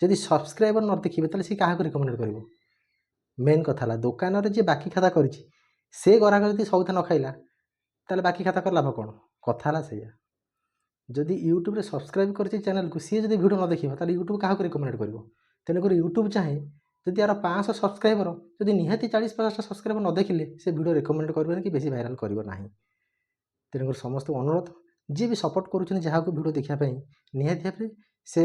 जदि सब्सक्राइबर न देखिए ताले सी क्या रिकमेंड कर मेन कथा दुकान जी बाकी खाता कर गराक जब सबुथा न खाइला ताले बाकी खाता कर लाभ कौन कथा से जदि यूट्यूब रे सब्सक्राइब कर चैनल को सी जब वीडियो न देखिए ताले यूट्यूब क्या रिकमेंड कर तेणुक यूट्यूब चाहे जदि यार 500 सब्सक्राइबर जदि निहाती 40-50 सब्सक्राइबर न देखिले से वीडियो रिकमेंड करें कि बेसी भाइराल करना तेणुक समस्त अनुरोध जी भी सपोर्ट करुँच जहाँ को वीडियो देखापी निहाती भाव से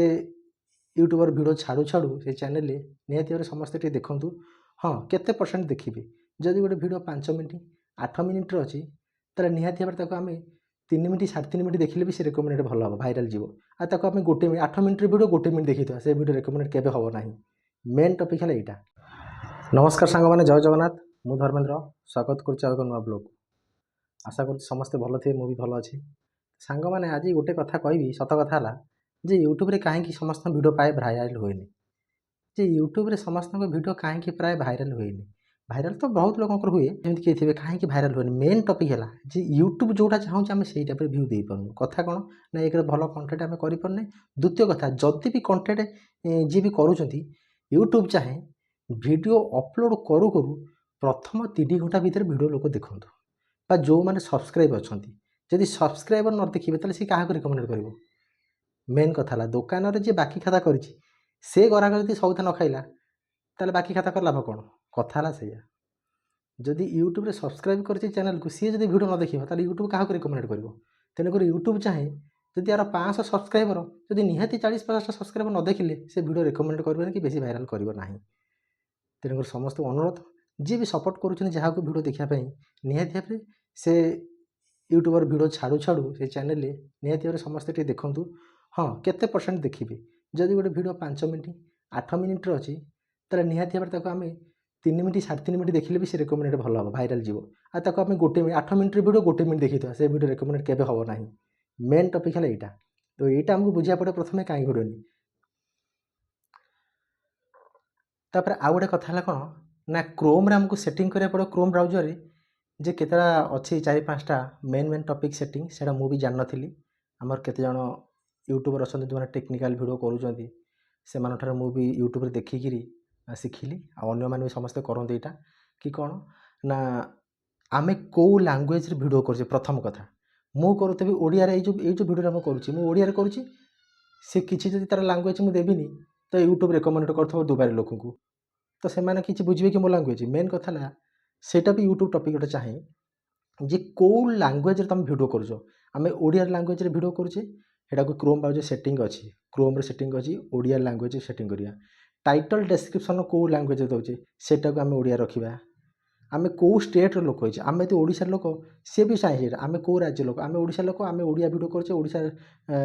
यूट्यूबर वीडियो छाड़ू छाड़ू से चैनल निहाती भाव समस्ते टे देखूँ हाँ केते परसेंट देखिए जदि गोटे वीडियो 5 मिनट 8 मिनट अच्छी ताले निहाती भाव आम 3 मिनट 3.5 मिनट देखिले भी से रिकमेंड भल हम भाइराल जीव आम गोटे 8 मिनट वीडियो गोटे मिनट देखी से वीडियो रिकमेंड केवे हम ना मेन टपिक है यहाँ। नमस्कार सांग मैंने जय जगन्नाथ मु धर्मेंद्र स्वागत कर नुआ ब्लॉग आशा कर समस्ते भल थे मुझे भल अच्छे सांग मैंने आज गोटे कथा कहि सत कथा है जे यूट्यूब रे कहीं समस्त वीडियो प्राय भाइराल हुए जे यूट्यूब रे समस्त वीडियो कहीं प्राय भाइराल हुए भाइराल तो बहुत लोगों हुए जमी किए थे कहीं भाइराल हुए मेन टपिक है जे यूट्यूब जोटा चाहूँ आम से टाइप भ्यू दे पार्नु कथा कौन ना एक भल कंटेंट आम करें द्वितीय कथा जदि भी कंटेंट जी भी करुँच यूट्यूब चाहे वीडियो अपलोड करू करू प्रथम 3 घंटा भीतर वीडियो लोक देखूँ बा जो मैंने सब्सक्राइब अच्छा जदि सब्सक्राइबर न देखिए ताले सी क्या रिकमेंड कर मेन कथा दुकान जी बाकी खाता कर गराक जब सबुथा न खाइला ताले बाकी खाता कर लाभ कौन कथा से जदि यूट्यूब रे सब्सक्राइब कर चैनल को सी जब वीडियो न देखिए ताले यूट्यूब क्या रिकमेंड कर तेणुक यूट्यूब चाहे जदि यार 500 सब्सक्राइबर जदि निहाती 40-50 सब्सक्राइबर न देखिले से वीडियो रिकमेंड करें कि बेसी भाइराल करना तेणुक समस्त अनुरोध जी भी सपोर्ट करुँच जहाँ को वीडियो देखापी निहाती भाव से यूट्यूबर वीडियो छाड़ू छाड़ू से चैनल निहाती भाव समस्ते टे देखूँ हाँ केते परसेंट देखिए जदि गोटे वीडियो 5 मिनट 8 मिनट अच्छी ताले निहाती भाव आम 3 मिनट 3.5 मिनट देखिले भी से रिकमेंड भल हम भाइराल जीव आम गोटे 8 मिनट वीडियो गोटे मिनट देखी से वीडियो रिकमेंड केवे हम ना मेन टपिक है यहाँ तो यहाँ आमको बुझा पड़े प्रथम कहीं भिड़ोनी तापर आउ गोटे कथा है कौन ना क्रोम आमको सेटिंग करा पड़ो क्रोम ब्राउजर जे केतरा अच्छी 4-5टा मेन मेन टपिक सेटिंग से मुझे जान नी आमर केते जन यूट्यूबर अच्छा जो मैंने टेक्निकाल वीडियो करूँ से भी यूट्यूब देखिकी शिखिली आने समस्ते करते यहाँ कि कौन ना आमे कौ लैंग्वेज वीडियो कर प्रथम कथा मु करुवी ओडिया जो वीडियो मुझे करुँच करुँच सी किसी जब तार लैंग्वेज मुझे देविनी तो यूट्यूब रिकमेंड कर दुबारा लोक तो से किसी बुझे कि मो लैंग्वेज मेन कथा ना सेटा भी यूट्यूब टपिक गोटे चाहे जे कौ लैंग्वेज तुम वीडियो कर आम ओडिया लैंग्वेज वीडियो करुचे को क्रोम ब्राउजर सेटिंग अच्छी क्रोम सेटिंग अच्छी ओडिया लैंग्वेज सेटिंग करिया टाइटल डिस्क्रिप्शन कौ लैंग्वेज दौचे सेटा को आम ओडिया रखा आम कौ स्टेट लोक होइए आम तो ओडिशा लोक सी भी चाहिए आम कौ राज्य लोक आम ओडिशा लोक आम ओडिया वीडियो करछे ओडिशा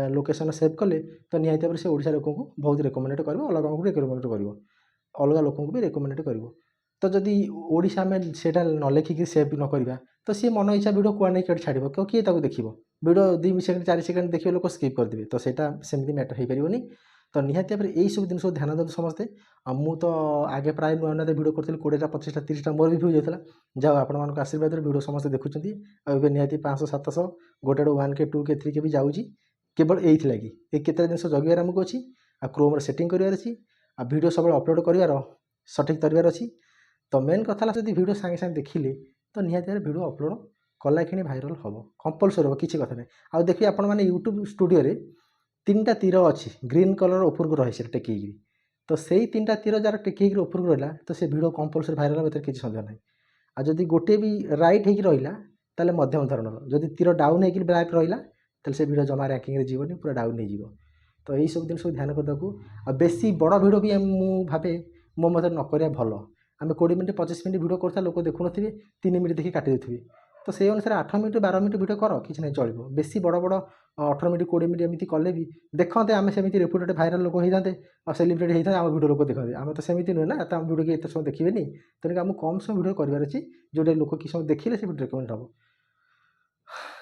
लोकेशन सेव कले तो निहाती भाव से ओडिशा लोक को बहुत रिकमेंड कर अलग को रिकमेंड कर अलग लोक भी रिकमेंड कर तो जदि ओडिशा में सेटा न लिखिकी सेव न करवा तो सी मन इच्छा वीडियो कुआ नहीं छाड़ क्यों किए देख वीडियो 2 सेकेंड 4 सेकेंड देखिए लोक स्किप करदे तो सेटा सेमती मैटर हो पारनी तो निहाती भाव यही सब जिन ध्यान दे समस्ते मु तो आगे प्राय नुआ नुआ वीडियो करी 20टा 25टा 30टा मोर भी भ्यू जाता जाओ आपण आशीर्वाद वीडियो समस्त देखुं और निहाती 500-700 गोटे 1K 2K 3K भी जाऊँगी केवल यही लगी ये केते जिन जगह आमको अच्छी आ क्रोम सेटिंग करार अच्छी आ वीडियो सब अपलोड करार सठिक तरीबार अच्छी तो मेन कथा जब वीडियो सांगे सांगे देखिले तो निहाती भाव वीडियो अपलोड कला कि भाइराल हम कंपलसरी हम किसी कथा नहीं आ देखिए आपण मैंने यूट्यूब स्टूडियो 3टा तीर अच्छी ग्रीन कलर उपरको रही से टेक तो से 3टा तीर जार टेक उपरको रहा तो से वीडियो कंपलसरी भाइराल भर किसी सन्देह ना आ जदि गोटे भी रईट हो रहा मध्यम धरणर जदि तीर डाउन हो रईट रहा से वीडियो जमा रैंकिंग जीवन पूरा डाउन हो तो यही सब जिन ध्यान करदेको आ बेसी बड़ वीडियो भी मुझे भावे मो मत नक भल आम 20 मिनट 25 मिनट वीडियो करता लोक देखु थे 3 मिनट देखिए काटी देते तो से अनुसार 8 मिनट 12 मिनट वीडियो कर किसी नहीं चलो बेसी बड़ बड़ 18 मिनट 20 मिनट एमती कले भी देखते आम सेमती रेपुटेड भाइराल लोक होते और सेलिब्रिटी होता है आम वीडियो लोक देखते आम तो सेमती नुहे ना तो आम वीडियो के समय देखिए तेणुक आम कम समय वीडियो करार अच्छी जोटे लोक किस समय देखिले से वीडियो रिकमेंड हम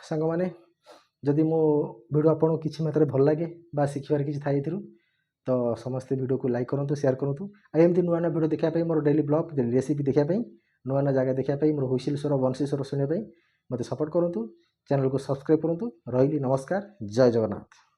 सांग मैंने जदि मो वीडियो आपको किसी मात्रा भल लगे बा शिखबार किसी था तो समस्ते वीडियो को लाइक करूँ शेयर करूँ एमती नुआ नुआ वीडियो देखापी मोर डेली ब्लॉग डेली रेसिपी देखापी नुआ नुआ जगह देखापी मोर हुइसिल स्वर बंशी स्वर शुणापी मत सपोर्ट करूँ चैनल को सब्सक्राइब करूँ रही नमस्कार जय जगन्नाथ।